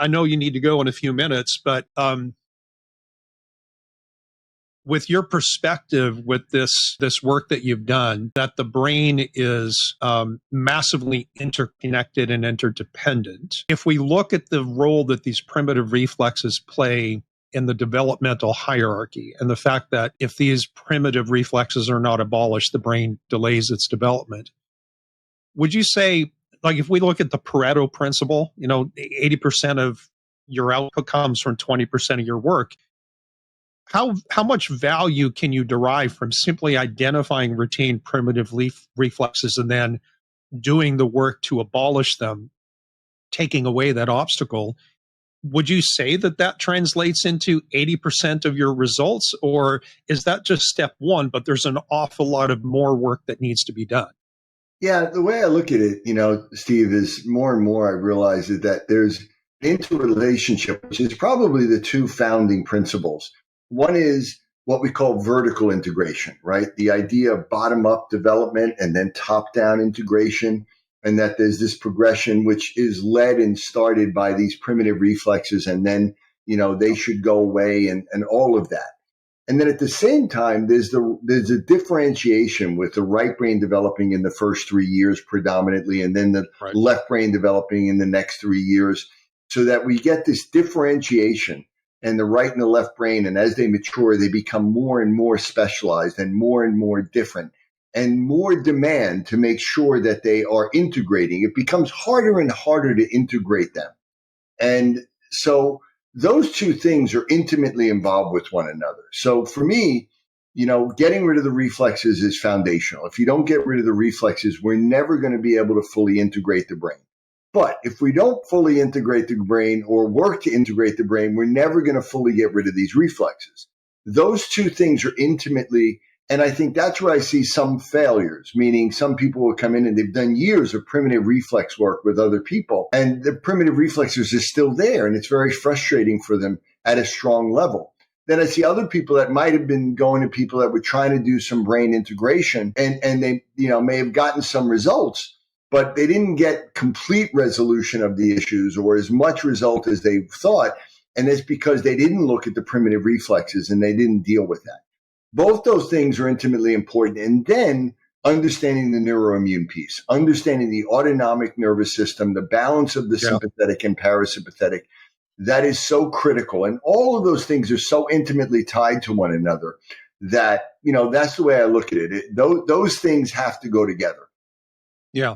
I know you need to go in a few minutes, but with your perspective with this work that you've done, that the brain is massively interconnected and interdependent. If we look at the role that these primitive reflexes play in the developmental hierarchy, and the fact that if these primitive reflexes are not abolished, the brain delays its development, would you say, like if we look at the Pareto principle, 80% of your output comes from 20% of your work, how much value can you derive from simply identifying retained primitive reflexes and then doing the work to abolish them, taking away that obstacle? Would you say that translates into 80% of your results, or is that just step one, but there's an awful lot of more work that needs to be done? Yeah, the way I look at it, Steve, is more and more I realize that there's an interrelationship, which is probably the two founding principles. One is what we call vertical integration, right? The idea of bottom-up development and then top-down integration, and that there's this progression which is led and started by these primitive reflexes, and then, they should go away and all of that. And then at the same time, there's a differentiation with the right brain developing in the first 3 years predominantly, and then the left brain developing in the next 3 years, so that we get this differentiation. And the right and the left brain, and as they mature, they become more and more specialized and more different, and more demand to make sure that they are integrating. It becomes harder and harder to integrate them. And so those two things are intimately involved with one another. So for me, getting rid of the reflexes is foundational. If you don't get rid of the reflexes, we're never going to be able to fully integrate the brain. But if we don't fully integrate the brain or work to integrate the brain, we're never going to fully get rid of these reflexes. Those two things are intimately, and I think that's where I see some failures, meaning some people will come in and they've done years of primitive reflex work with other people, and the primitive reflexes are still there, and it's very frustrating for them at a strong level. Then I see other people that might have been going to people that were trying to do some brain integration, and they may have gotten some results, but they didn't get complete resolution of the issues or as much result as they thought. And it's because they didn't look at the primitive reflexes and they didn't deal with that. Both those things are intimately important. And then understanding the neuroimmune piece, understanding the autonomic nervous system, the balance of the sympathetic and parasympathetic, that is so critical. And all of those things are so intimately tied to one another that, that's the way I look at it. Those things have to go together. Yeah.